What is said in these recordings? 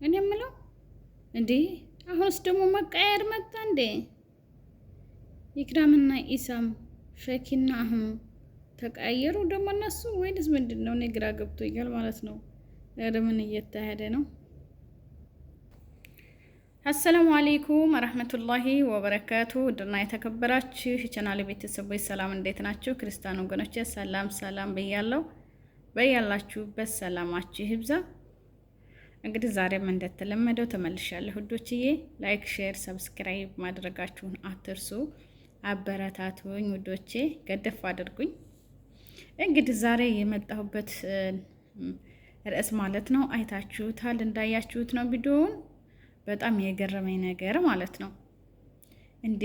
እኔ የምለው እንዴ አሁንስ ደግሞ መቃየር መጣ እንዴ? ኢክራምና ኢሳም ፈኪና አህሙ ተቀያየሩ ደግሞ እነሱ ወይንስ ምንድን ነው? እኔ ግራ ገብቶኛል ማለት ነው። ምን እየተካሄደ ነው? አሰላሙ አለይኩም ወራህመቱላሂ ወበረካቱ። ውድና የተከበራችሁ የቻናሌ ቤተሰቦች ሰላም እንዴት ናችሁ? ክርስቲያን ወገኖቼ ሰላም ሰላም ብያለሁ። በያላችሁበት ሰላማችሁ ይብዛ። እንግዲህ ዛሬም እንደተለመደው ተመልሻለሁ ውዶችዬ። ላይክ፣ ሼር፣ ሰብስክራይብ ማድረጋችሁን አትርሱ። አበረታቱኝ ውዶቼ፣ ገደፍ አድርጉኝ። እንግዲህ ዛሬ የመጣሁበት ርዕስ ማለት ነው አይታችሁታል፣ እንዳያችሁት ነው ቪዲዮውን። በጣም የገረመኝ ነገር ማለት ነው እንዴ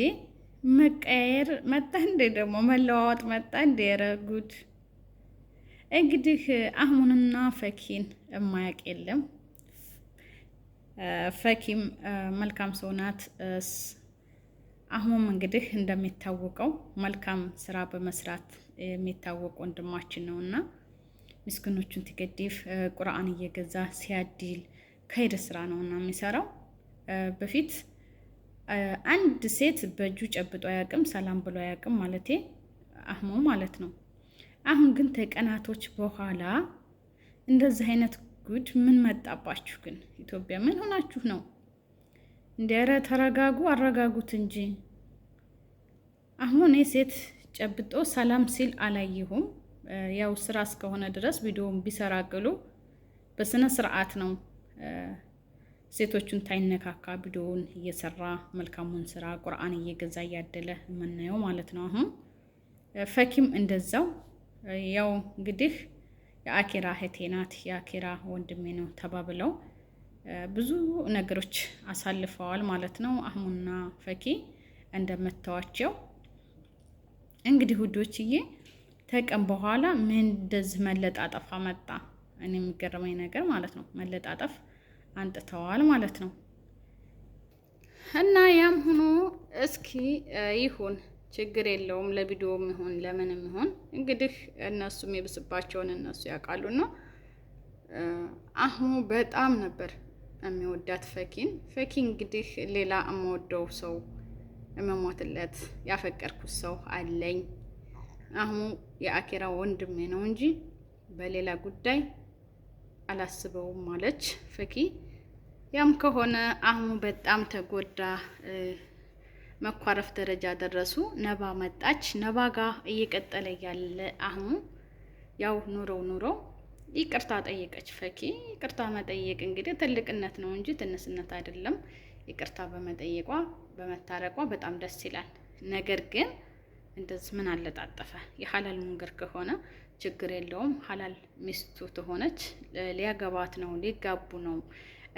መቀያየር መጣ እንዴ? ደግሞ መለዋወጥ መጣ እንዴ? ኧረ ጉድ! እንግዲህ አህሙንና ፈኪን እማያውቅ የለም። ፈኪም መልካም ሰው ናት። አህሙም እንግዲህ እንደሚታወቀው መልካም ስራ በመስራት የሚታወቅ ወንድማችን ነው እና ምስኪኖቹን ትገዲፍ ቁርአን እየገዛ ሲያድል ከሄደ ስራ ነው እና የሚሰራው። በፊት አንድ ሴት በእጁ ጨብጦ አያውቅም፣ ሰላም ብሎ አያውቅም ማለቴ አህሙ ማለት ነው። አሁን ግን ከቀናቶች በኋላ እንደዚህ አይነት ጉድ ምን መጣባችሁ ግን? ኢትዮጵያ ምን ሆናችሁ ነው? እንደረ ተረጋጉ፣ አረጋጉት እንጂ። አሁን ሴት ጨብጦ ሰላም ሲል አላየሁም። ያው ስራ እስከሆነ ድረስ ቪዲዮውን ቢሰራቅሉ በስነ ስርዓት ነው ሴቶቹን ታይነካካ ቪዲዮውን እየሰራ መልካሙን ስራ ቁርአን እየገዛ እያደለ የምናየው ማለት ነው። አሁን ፈኪም እንደዛው ያው እንግዲህ የአኪራ እህቴ ናት፣ የአኪራ ወንድሜ ነው ተባብለው ብዙ ነገሮች አሳልፈዋል ማለት ነው። አህሙና ፈኪ እንደምታዋቸው እንግዲህ ውዶችዬ ተቀም በኋላ ምን እንደዚህ መለጣጠፍ መጣ? እኔ የሚገርመኝ ነገር ማለት ነው መለጣጠፍ አንጥተዋል ማለት ነው። እና ያም ሆኖ እስኪ ይሁን ችግር የለውም። ለቪዲዮም ይሁን ለምንም ይሁን እንግዲህ እነሱ የሚብስባቸውን እነሱ ያውቃሉ። ነው አህሙ በጣም ነበር የሚወዳት ፈኪን። ፈኪ እንግዲህ ሌላ የምወደው ሰው የምሞትለት ያፈቀርኩት ሰው አለኝ፣ አህሙ የአኪራ ወንድሜ ነው እንጂ በሌላ ጉዳይ አላስበውም ማለች ፈኪ። ያም ከሆነ አህሙ በጣም ተጎዳ፣ መኳረፍ ደረጃ ደረሱ። ነባ መጣች። ነባ ጋር እየቀጠለ ያለ አህሙ ያው ኑሮ ይቅርታ ጠየቀች ፈኪ። ይቅርታ መጠየቅ እንግዲህ ትልቅነት ነው እንጂ ትንስነት አይደለም። ይቅርታ በመጠየቋ በመታረቋ በጣም ደስ ይላል። ነገር ግን እንደዚህ ምን አለጣጠፈ? የሐላል መንገድ ከሆነ ችግር የለውም። ሐላል ሚስቱ ትሆነች፣ ሊያገባት ነው፣ ሊጋቡ ነው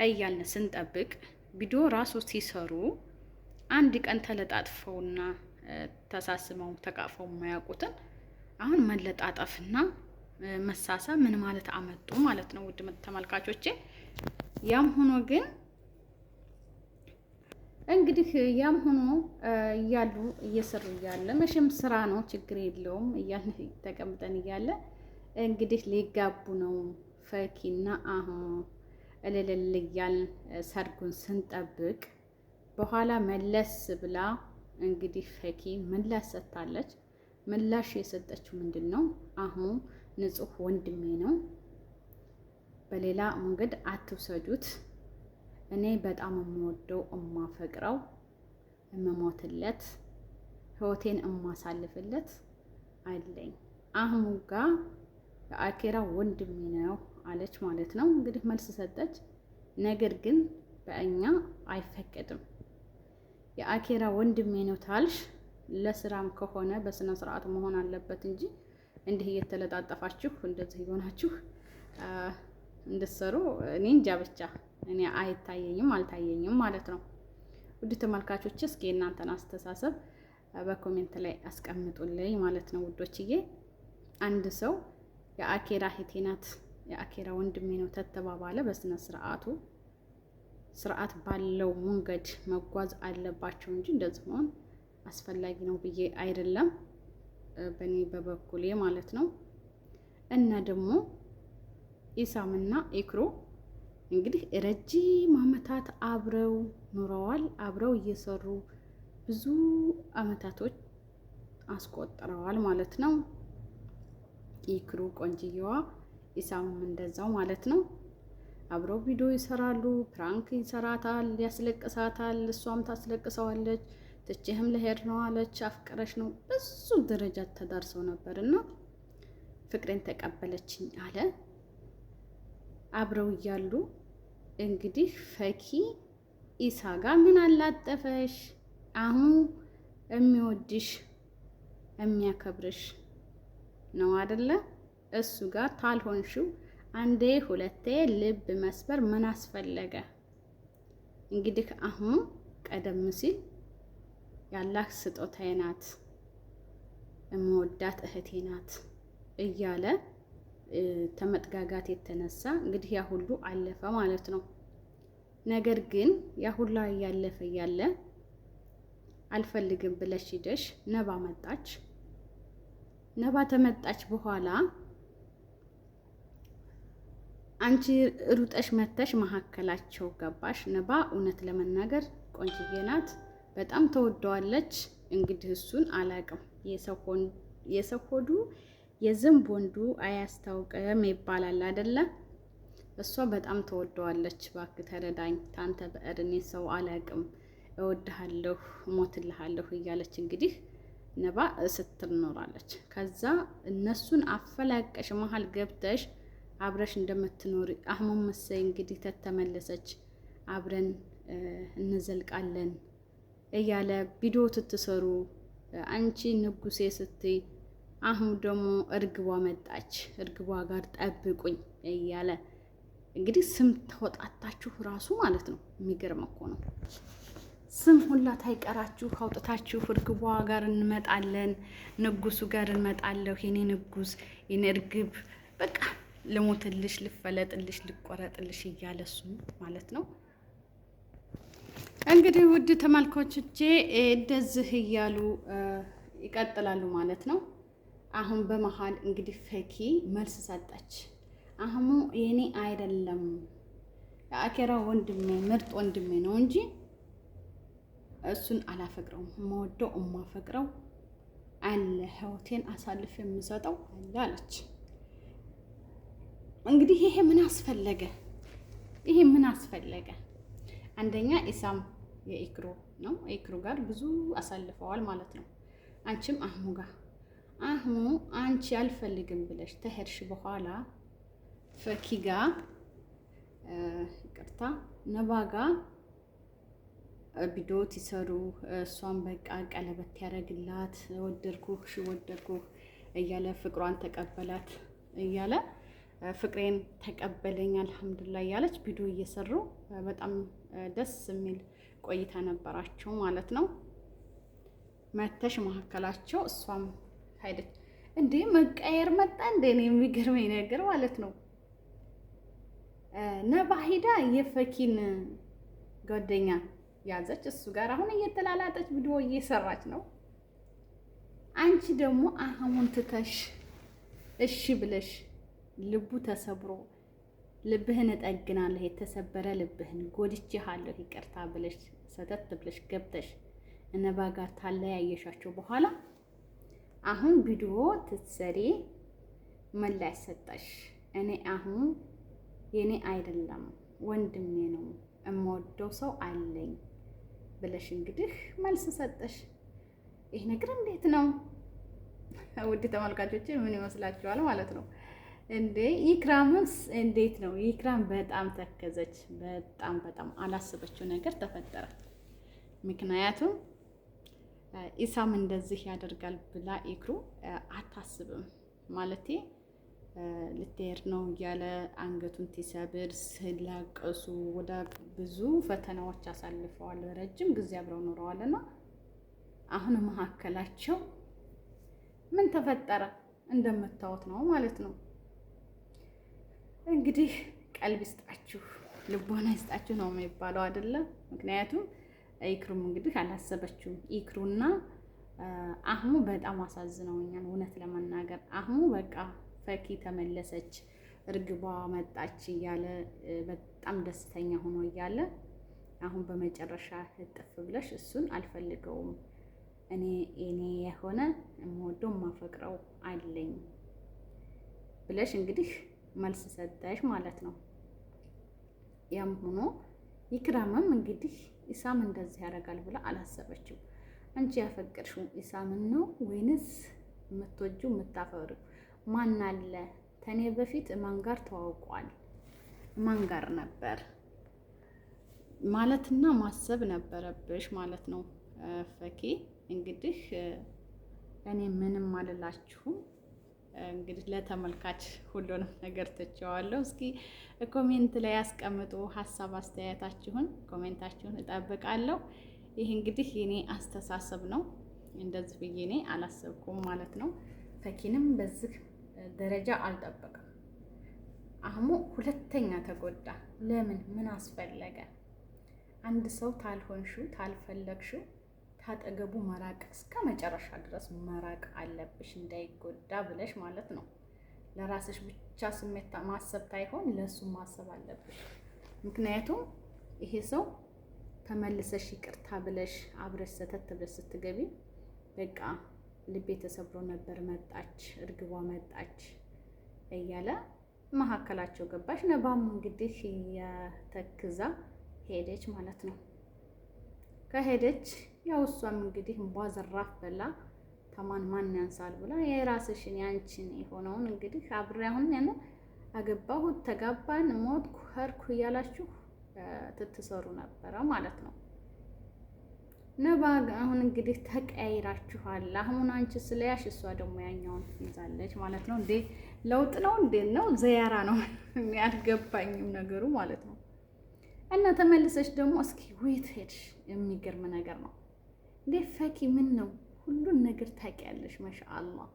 እያልን ስንጠብቅ ቪዲዮ ራሱ ሲሰሩ አንድ ቀን ተለጣጥፈውና ተሳስመው ተቃፈው የማያውቁትን አሁን መለጣጠፍና መሳሳ ምን ማለት አመጡ ማለት ነው ውድ ተመልካቾቼ። ያም ሆኖ ግን እንግዲህ ያም ሆኖ እያሉ እየሰሩ እያለ መቼም ስራ ነው ችግር የለውም እያልን ተቀምጠን እያለ እንግዲህ ሊጋቡ ነው ፈኪና አህሙ እልል እያልን ሰርጉን ስንጠብቅ በኋላ መለስ ብላ እንግዲህ ፈኪ ምላሽ ሰጥታለች። ምላሽ የሰጠችው ምንድን ነው? አህሙ ንጹሕ ወንድሜ ነው፣ በሌላ መንገድ አትውሰዱት። እኔ በጣም የምወደው እማፈቅረው፣ እምሞትለት፣ ህይወቴን እማሳልፍለት አለኝ። አህሙ ጋር የአኪራ ወንድሜ ነው አለች ማለት ነው። እንግዲህ መልስ ሰጠች። ነገር ግን በእኛ አይፈቀድም። የአኪራ ወንድሜ ነው ታልሽ ለስራም ከሆነ በስነ ስርዓት መሆን አለበት እንጂ እንዲህ እየተለጣጠፋችሁ እንደዚህ ይሆናችሁ እንድትሰሩ እኔ እንጃ። ብቻ እኔ አይታየኝም አልታየኝም ማለት ነው። ውድ ተመልካቾች እስኪ እናንተን አስተሳሰብ በኮሜንት ላይ አስቀምጡልኝ ማለት ነው ውዶችዬ። አንድ ሰው የአኪራ እህቴ ናት የአኪራ ወንድሜ ነው ተተባባለ በስነ ስርዓቱ ስርዓት ባለው መንገድ መጓዝ አለባቸው እንጂ እንደዚህ መሆን አስፈላጊ ነው ብዬ አይደለም፣ በእኔ በበኩሌ ማለት ነው። እና ደግሞ ኢሳምና ኢክሩ እንግዲህ ረጅም ዓመታት አብረው ኑረዋል። አብረው እየሰሩ ብዙ ዓመታቶች አስቆጥረዋል ማለት ነው። ኢክሩ ቆንጅየዋ፣ ኢሳምም እንደዛው ማለት ነው። አብረው ቪዲዮ ይሰራሉ። ፕራንክ ይሰራታል፣ ያስለቅሳታል፣ እሷም ታስለቅሰዋለች። ትቼህም ልሄድ ነው አለች። አፍቅረሽ ነው ብዙ ደረጃ ተዳርሰው ነበርና ፍቅሬን ተቀበለችኝ አለ። አብረው እያሉ እንግዲህ ፈኪ ኢሳ ጋር ምን አላጠፈሽ? አሁን የሚወድሽ የሚያከብርሽ ነው አይደለ? እሱ ጋር ታልሆንሽው አንዴ ሁለቴ ልብ መስበር ምን አስፈለገ? እንግዲህ አሁን ቀደም ሲል ያላህ ስጦታዬ ናት፣ የምወዳት እህቴ ናት እያለ ተመጥጋጋት የተነሳ እንግዲህ ያ ሁሉ አለፈ ማለት ነው። ነገር ግን ያ ሁላ እያለፈ እያለ አልፈልግም ብለሽ ሂደሽ ነባ መጣች። ነባ ተመጣች በኋላ አንቺ ሩጠሽ መተሽ መሀከላቸው ገባሽ። ነባ እውነት ለመናገር ቆንጅዬ ናት፣ በጣም ተወደዋለች። እንግዲህ እሱን አላቅም፣ የሰው ሆዱ የዝንብ ወንዱ አያስታውቅም ይባላል አይደለ? እሷ በጣም ተወደዋለች። እባክህ ተረዳኝ፣ ታንተ በእር እኔ ሰው አላቅም፣ እወድሃለሁ፣ እሞትልሃለሁ እያለች እንግዲህ ነባ ስትል ኖራለች። ከዛ እነሱን አፈላቀሽ መሀል ገብተሽ አብረሽ እንደምትኖሪ አህሙም መሰይ እንግዲህ ተተመለሰች፣ አብረን እንዘልቃለን እያለ ቪዲዮ ትትሰሩ አንቺ ንጉሴ ስትይ አህሙ ደግሞ እርግቧ መጣች፣ እርግቧ ጋር ጠብቁኝ እያለ እንግዲህ ስም ተወጣጣችሁ ራሱ ማለት ነው። የሚገርም እኮ ነው። ስም ሁላ ታይቀራችሁ አውጥታችሁ እርግቧ ጋር እንመጣለን፣ ንጉሱ ጋር እንመጣለሁ፣ የኔ ንጉስ፣ የኔ እርግብ፣ በቃ ልሞትልሽ፣ ልፈለጥልሽ፣ ልቆረጥልሽ እያለ እሱ ማለት ነው። እንግዲህ ውድ ተመልካቾቼ እንደዚህ እያሉ ይቀጥላሉ ማለት ነው። አሁን በመሀል እንግዲህ ፈኪ መልስ ሰጠች። አህሙ የኔ አይደለም የአኬራ ወንድሜ ምርጥ ወንድሜ ነው እንጂ እሱን አላፈቅረውም። የምወደው የማፈቅረው አለ፣ ህይወቴን አሳልፍ የምሰጠው አለ አለች። እንግዲህ ይሄ ምን አስፈለገ? ይሄ ምን አስፈለገ? አንደኛ ኢሳም የኢክሩ ነው። ኢክሩ ጋር ብዙ አሳልፈዋል ማለት ነው። አንቺም አህሙ ጋር አህሙ አንቺ አልፈልግም ብለሽ ተሄድሽ በኋላ ፈኪ ጋር ይቅርታ ነባ ጋር ቪዲዮ ይሰሩ። እሷን በቃ ቀለበት ያደርግላት ወደድኩህ ወደድኩህ እያለ ፍቅሯን ተቀበላት እያለ ፍቅሬን ተቀበለኝ አልሐምዱሊላህ እያለች ቪዲዮ እየሰሩ በጣም ደስ የሚል ቆይታ ነበራቸው ማለት ነው። መተሽ መካከላቸው እሷም ሄደች። እንዴ መቀየር መጣ እንዴ? ነው የሚገርመኝ ነገር ማለት ነው። ነባ ሂዳ የፈኪን ጓደኛ ያዘች፣ እሱ ጋር አሁን እየተላላጠች ቪዲዮ እየሰራች ነው። አንቺ ደግሞ አህሙን ትተሽ እሺ ብለሽ ልቡ ተሰብሮ ልብህን እጠግናለሁ፣ የተሰበረ ልብህን ጎድቼሃለሁ ይቅርታ ብለሽ ሰተት ብለሽ ገብተሽ ነባ ጋር ታለያየሻቸው በኋላ አሁን ቪዲዮ ትትሰሪ ምላሽ ሰጠሽ። እኔ አሁን የኔ አይደለም ወንድሜ ነው እምወደው ሰው አለኝ ብለሽ እንግዲህ መልስ ሰጠሽ። ይህ ነገር እንዴት ነው ውድ ተመልካቾች? ምን ይመስላችኋል ማለት ነው? እንዴ ኢክራምስ እንዴት ነው? ኢክራም በጣም ተከዘች። በጣም አላሰበችው ነገር ተፈጠረ። ምክንያቱም ኢሳም እንደዚህ ያደርጋል ብላ ኢክሩ አታስብም። ማለቴ ልትሄድ ነው እያለ አንገቱን ሲሰብር ስላቀሱ ወደ ብዙ ፈተናዎች አሳልፈዋል። ረጅም ጊዜ አብረው ኖረዋልና አሁን መካከላቸው ምን ተፈጠረ እንደምታዩት ነው ማለት ነው። እንግዲህ ቀልብ ይስጣችሁ፣ ልቦና ይስጣችሁ ነው የሚባለው አይደለም። ምክንያቱም ኢክሩም እንግዲህ አላሰበችውም። ኢክሩና አህሙ በጣም አሳዝነውኛል እውነት ለመናገር። አህሙ በቃ ፈኪ ተመለሰች፣ እርግቧ መጣች እያለ በጣም ደስተኛ ሆኖ እያለ አሁን በመጨረሻ እጥፍ ብለሽ እሱን አልፈልገውም፣ እኔ የሆነ የምወደው የማፈቅረው አለኝ ብለሽ እንግዲህ መልስ ሰጠሽ ማለት ነው። ያም ሆኖ ኢክራምም እንግዲህ ኢሳም እንደዚህ ያደርጋል ብላ አላሰበችው። አንቺ ያፈቀርሽው ኢሳምን ነው ወይንስ የምትወጂው የምታፈቅሪው ማን አለ? ተኔ በፊት ማን ጋር ተዋውቋል? ማን ጋር ነበር ማለትና ማሰብ ነበረብሽ ማለት ነው። ፈኪ እንግዲህ እኔ ምንም አልላችሁም። እንግዲህ ለተመልካች ሁሉንም ነገር ትቼዋለሁ። እስኪ ኮሜንት ላይ ያስቀምጡ ሀሳብ አስተያየታችሁን፣ ኮሜንታችሁን እጠብቃለሁ። ይህ እንግዲህ የኔ አስተሳሰብ ነው። እንደዚህ ብዬ እኔ አላሰብኩም ማለት ነው። ፈኪንም በዚህ ደረጃ አልጠበቅም። አህሙ ሁለተኛ ተጎዳ። ለምን? ምን አስፈለገ? አንድ ሰው ታልሆንሽው ታልፈለግሽው ታጠገቡ መራቅ እስከ መጨረሻ ድረስ መራቅ አለብሽ እንዳይጎዳ ብለሽ ማለት ነው። ለራስሽ ብቻ ስሜት ማሰብ ታይሆን ለሱ ማሰብ አለብሽ። ምክንያቱም ይሄ ሰው ተመልሰሽ ይቅርታ ብለሽ አብረሽ ሰተት ብለሽ ስትገቢ በቃ ልቤ ተሰብሮ ነበር፣ መጣች እርግቧ መጣች እያለ መሀከላቸው ገባሽ። ነባም እንግዲህ የተክዛ ሄደች ማለት ነው። ከሄደች ያው እሷም እንግዲህ እንቧ ዘራፍ በላ ተማን ማን ያንሳል ብላ የራስሽን ያንቺን የሆነውን እንግዲህ አብሬ አሁን ያን አገባሁት ተጋባን ሞትኩ ሄድኩ እያላችሁ ትትሰሩ ነበረ ማለት ነው። ነባ አሁን እንግዲህ ተቀያይራችኋል። አሁን አንቺ ስለያሽ እሷ ደግሞ ያኛውን ይዛለች ማለት ነው። እንዴ ለውጥ ነው እንዴ ነው ዘያራ ነው ያልገባኝም ነገሩ ማለት ነው። እና ተመልሰሽ ደግሞ እስኪ ወይት ሄድሽ? የሚገርም ነገር ነው። እንዴ ፈኪ ምን ነው ሁሉን ነገር ታውቂያለሽ። ማሻአላህ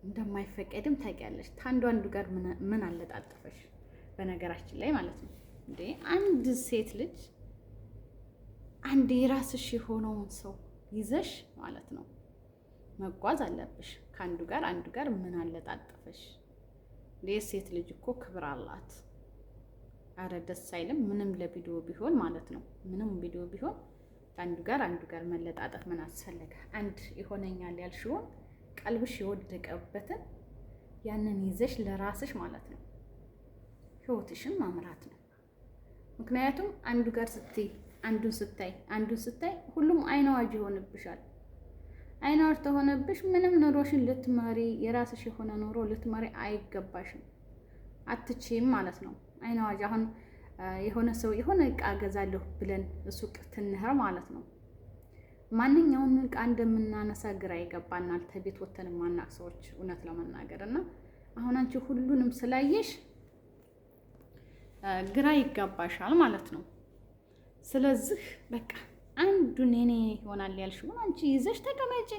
እንደማይፈቀድም ታውቂያለሽ። አንዱ ጋር ምን አለጣጠፈሽ? በነገራችን ላይ ማለት ነው እንዴ አንድ ሴት ልጅ አንድ የራስሽ የሆነውን ሰው ይዘሽ ማለት ነው መጓዝ አለብሽ። አንዱ ጋር ምን አለጣጠፈሽ? እንዴ ሴት ልጅ እኮ ክብር አላት። አረ ደስ አይልም? ምንም ለቪዲዮ ቢሆን ማለት ነው ምንም ቪዲዮ ቢሆን አንዱ ጋር መለጣጠፍ ምን አስፈለገ? አንድ ይሆነኛል ያልሽውን ቀልብሽ የወደቀበትን ያንን ይዘሽ ለራስሽ ማለት ነው ህይወትሽን ማምራት ነው። ምክንያቱም አንዱ ጋር ስትይ አንዱን ስታይ ሁሉም አይናዋጅ ይሆንብሻል። አይናዋጅ ተሆነብሽ ምንም ኑሮሽን ልትመሪ የራስሽ የሆነ ኑሮ ልትመሪ አይገባሽም፣ አትችይም ማለት ነው። አይናዋጅ አሁን የሆነ ሰው የሆነ እቃ ገዛለሁ ብለን ሱቅ ትንህር ማለት ነው ማንኛውን እቃ እንደምናነሳ ግራ ይገባናል። ተቤት ወተን ማናቅ ሰዎች እውነት ለመናገር እና አሁን አንቺ ሁሉንም ስላየሽ ግራ ይጋባሻል ማለት ነው። ስለዚህ በቃ አንዱን እኔ ይሆናል ያልሽውን አንቺ ይዘሽ ተቀመጪ፣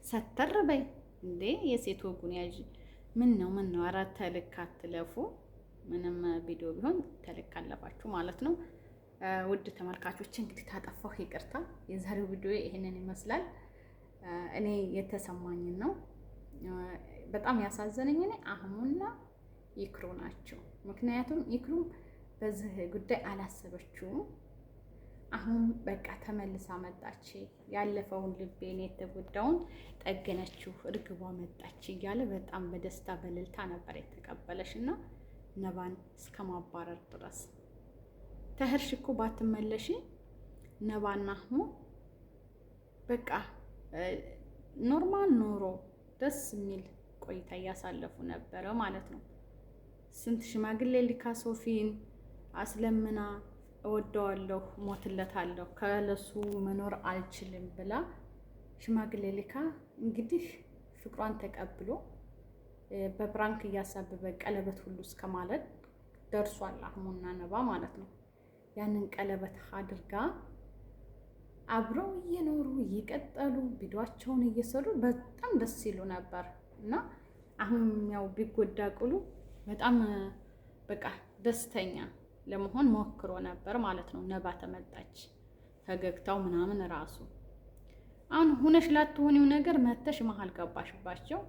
ሰተር በይ። እንዴ የሴት ወጉን ያዥ። ምን ነው ኧረ ተልክ አትለፉ። ምንም ቪዲዮ ቢሆን ተልክ አለባችሁ ማለት ነው። ውድ ተመልካቾች እንግዲህ ታጠፋሁ ይቅርታ። የዛሬው ቪዲዮ ይሄንን ይመስላል። እኔ የተሰማኝን ነው። በጣም ያሳዘነኝ እኔ አህሙና ይክሩ ናቸው። ምክንያቱም ይክሩ በዚህ ጉዳይ አላሰበችውም። አሁን በቃ ተመልሳ መጣች። ያለፈውን ልቤን የተጎዳውን ጠገነችው፣ እርግቧ መጣች እያለ በጣም በደስታ በልልታ ነበር የተቀበለሽ እና ነባን እስከ ማባረር ድረስ ተህርሽ እኮ ባትመለሺ ነባና አህሙ በቃ ኖርማል ኖሮ ደስ የሚል ቆይታ እያሳለፉ ነበረ ማለት ነው። ስንት ሽማግሌ ልካ ሶፊን አስለምና እወደዋለሁ ሞትለታለሁ ከለሱ መኖር አልችልም ብላ ሽማግሌ ልካ እንግዲህ ፍቅሯን ተቀብሎ በፕራንክ እያሳበበ ቀለበት ሁሉ እስከ ማለት ደርሷል አህሙና ነባ ማለት ነው። ያንን ቀለበት አድርጋ አብረው እየኖሩ እየቀጠሉ ቪዲዮአቸውን እየሰሩ በጣም ደስ ይሉ ነበር እና አሁን ያው ቢጎዳ ቅሉ በጣም በቃ ደስተኛ ለመሆን ሞክሮ ነበር ማለት ነው። ነባ ተመጣች ፈገግታው ምናምን ራሱ አሁን ሁነሽ ላትሆኒው ነገር መተሽ መሀል ገባሽባቸው።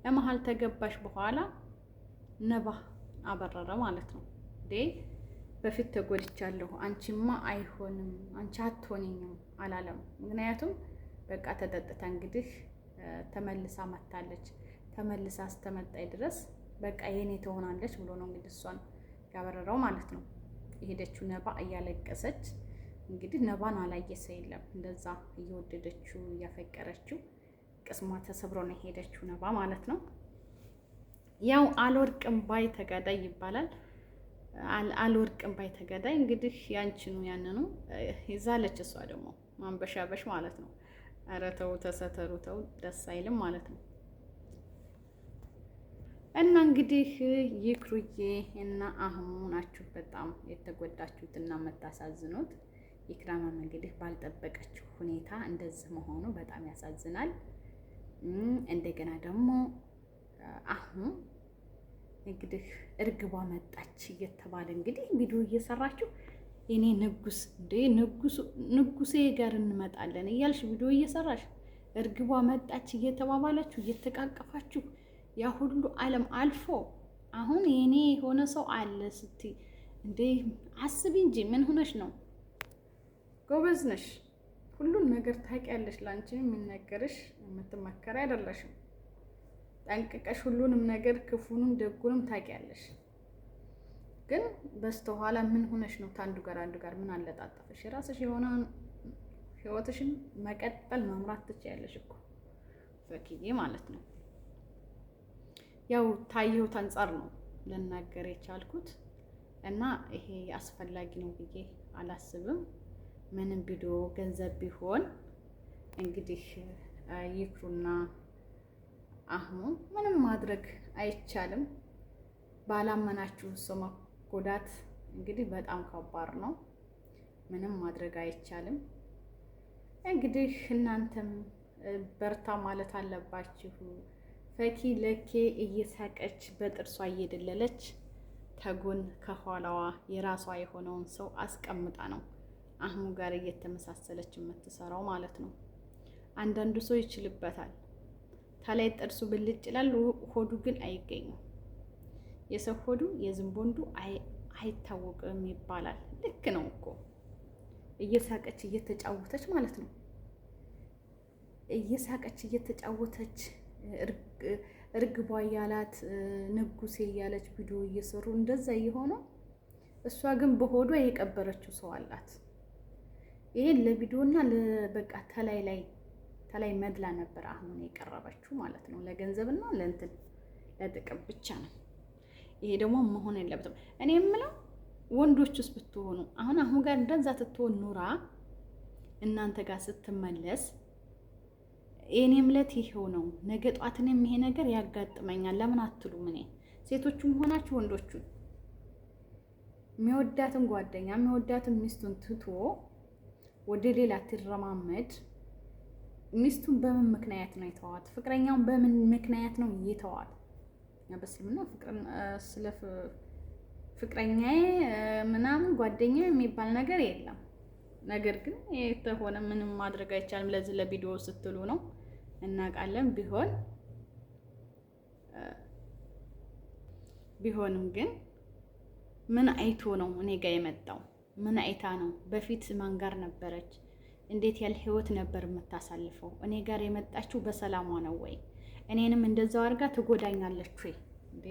ለመሀል ተገባሽ በኋላ ነባ አበረረ ማለት ነው። በፊት ተጎድቻለሁ፣ አንቺማ አይሆንም፣ አንቺ አትሆኝም አላለም። ምክንያቱም በቃ ተጠጥታ እንግዲህ ተመልሳ መታለች። ተመልሳ እስከመጣች ድረስ በቃ የኔ ትሆናለች ብሎ ነው እንግዲህ እሷን ያበረረው ማለት ነው። የሄደችው ነባ እያለቀሰች እንግዲህ ነባን አላየ ሰው የለም። እንደዛ እየወደደችው እያፈቀረችው ቅስሟ ተሰብሮ ነው የሄደችው ነባ ማለት ነው። ያው አልወርቅም ባይ ተጋዳይ ይባላል። አልወርቅም ባይ ተጋዳይ እንግዲህ ያንቺኑ ያንኑ ይዛለች። እሷ ደግሞ ማንበሻበሽ ማለት ነው። ኧረ ተው ተሰተሩ፣ ተው ደስ አይልም ማለት ነው። እና እንግዲህ ይክሩዬ እና አህሙ ናችሁ በጣም የተጎዳችሁት እና የምታሳዝኑት። ኢክራምም እንግዲህ ባልጠበቀችው ሁኔታ እንደዚህ መሆኑ በጣም ያሳዝናል። እንደገና ደግሞ አህሙ እንግዲህ እርግቧ መጣች እየተባለ እንግዲህ ቪዲዮ እየሰራችሁ እኔ ንጉሴ ጋር እንመጣለን እያልሽ ቪዲዮ እየሰራሽ እርግቧ መጣች እየተባባላችሁ እየተቃቀፋችሁ ያ ሁሉ ዓለም አልፎ አሁን የኔ የሆነ ሰው አለ ስትይ እንዴ አስቢ እንጂ ምን ሆነሽ ነው? ጎበዝ ነሽ፣ ሁሉን ነገር ታውቂያለሽ። ላንቺ የሚነገርሽ የምትመከሪ አይደለሽም። ጠንቅቀሽ ሁሉንም ነገር ክፉንም ደጉንም ታውቂያለሽ። ግን በስተኋላ ምን ሆነሽ ነው? አንዱ ጋር ምን አለጣጠፈሽ? የራስሽ የሆነውን ህይወትሽን መቀጠል መምራት ትችያለሽ እኮ ፈኪዬ ማለት ነው። ያው ታየሁት አንጻር ነው ልናገር የቻልኩት እና ይሄ አስፈላጊ ነው ብዬ አላስብም። ምንም ቪዲዮ ገንዘብ ቢሆን እንግዲህ ይክሩና አህሙ ምንም ማድረግ አይቻልም። ባላመናችሁ ሰው መጎዳት እንግዲህ በጣም ከባድ ነው። ምንም ማድረግ አይቻልም። እንግዲህ እናንተም በርታ ማለት አለባችሁ። ፈኪ ለኬ እየሳቀች በጥርሷ እየደለለች ተጎን ከኋላዋ የራሷ የሆነውን ሰው አስቀምጣ ነው አህሙ ጋር እየተመሳሰለች የምትሰራው ማለት ነው። አንዳንዱ ሰው ይችልበታል። ታላይ ጥርሱ ብልጭ ይላል፣ ሆዱ ግን አይገኝም። የሰው ሆዱ የዝንቦንዱ አይታወቅም ይባላል። ልክ ነው እኮ እየሳቀች እየተጫወተች ማለት ነው። እየሳቀች እየተጫወተች እርግቧ እያላት ንጉሴ እያለች ቪዲዮ እየሰሩ እንደዛ እየሆነው እሷ ግን በሆዷ የቀበረችው ሰው አላት። ይሄን ለቪዲዮና ለበቃ ተላይ መድላ ነበር አሁን የቀረበችው ማለት ነው። ለገንዘብና ለእንትን ለጥቅም ብቻ ነው። ይሄ ደግሞ መሆን የለበትም። እኔ የምለው ወንዶችስ ብትሆኑ አሁን ጋር እንደዛ ትትሆን ኑራ እናንተ ጋር ስትመለስ የኔ እምነት ይሄው ነው። ነገ ጧትንም ይሄ ነገር ያጋጥመኛል ለምን አትሉም? እኔ ሴቶቹም ሆናችሁ ወንዶቹን የሚወዳትን ጓደኛ የሚወዳትን ሚስቱን ትቶ ወደ ሌላ ትረማመድ። ሚስቱን በምን ምክንያት ነው የተዋት? ፍቅረኛውን በምን ምክንያት ነው የተዋት? በስልምና ስለ ፍቅረኛዬ ምናምን ጓደኛ የሚባል ነገር የለም። ነገር ግን የተሆነ ምንም ማድረግ አይቻልም። ለዚህ ለቪዲዮ ስትሉ ነው እናውቃለን። ቢሆንም ግን ምን አይቶ ነው እኔ ጋር የመጣው? ምን አይታ ነው? በፊት ማን ጋር ነበረች? እንዴት ያለ ህይወት ነበር የምታሳልፈው? እኔ ጋር የመጣችው በሰላሟ ነው ወይ? እኔንም እንደዛው አድርጋ ትጎዳኛለች ወይ እንዴ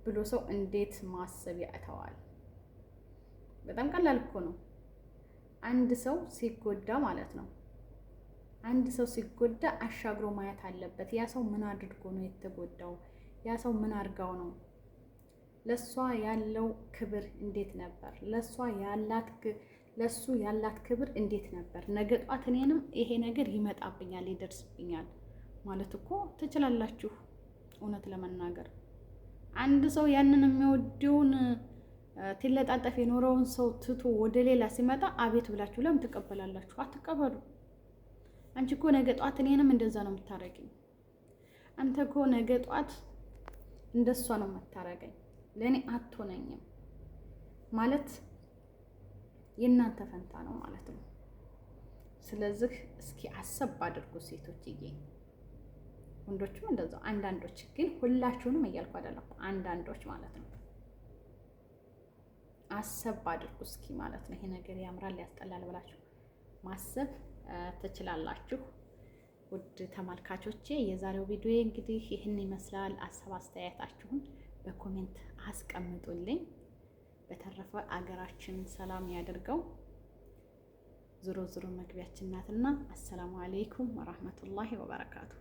ብሎ ሰው እንዴት ማሰብ ያተዋል? በጣም ቀላል እኮ ነው። አንድ ሰው ሲጎዳ ማለት ነው፣ አንድ ሰው ሲጎዳ አሻግሮ ማየት አለበት። ያ ሰው ምን አድርጎ ነው የተጎዳው? ያ ሰው ምን አድርጋው ነው? ለሷ ያለው ክብር እንዴት ነበር? ለሱ ያላት ክብር እንዴት ነበር? ነገ ጧት እኔንም ይሄ ነገር ይመጣብኛል ይደርስብኛል ማለት እኮ ትችላላችሁ። እውነት ለመናገር አንድ ሰው ያንን የሚወደውን ትለጣጠፍ የኖረውን ሰው ትቶ ወደ ሌላ ሲመጣ አቤት ብላችሁ ለምን ትቀበላላችሁ? አትቀበሉ። አንቺ እኮ ነገ ጧት እኔንም እንደዛ ነው የምታረገኝ። አንተ እኮ ነገ ጧት እንደሷ ነው የምታረገኝ። ለእኔ አትሆነኝም ማለት የእናንተ ፈንታ ነው ማለት ነው። ስለዚህ እስኪ አሰብ አድርጉ ሴቶችዬ። ወንዶችም እንደዛው አንዳንዶች፣ ግን ሁላችሁንም እያልኩ አይደለም፣ አንዳንዶች ማለት ነው። አሰብ አድርጉ እስኪ ማለት ነው። ይሄ ነገር ያምራል ያስጠላል ብላችሁ ማሰብ ትችላላችሁ። ውድ ተመልካቾቼ የዛሬው ቪዲዮ እንግዲህ ይህን ይመስላል። አሰብ አስተያየታችሁን በኮሜንት አስቀምጡልኝ። በተረፈ አገራችን ሰላም ያድርገው። ዞሮ ዞሮ መግቢያችን ናትና። አሰላሙ አለይኩም ወራህመቱላሂ ወበረካቱ።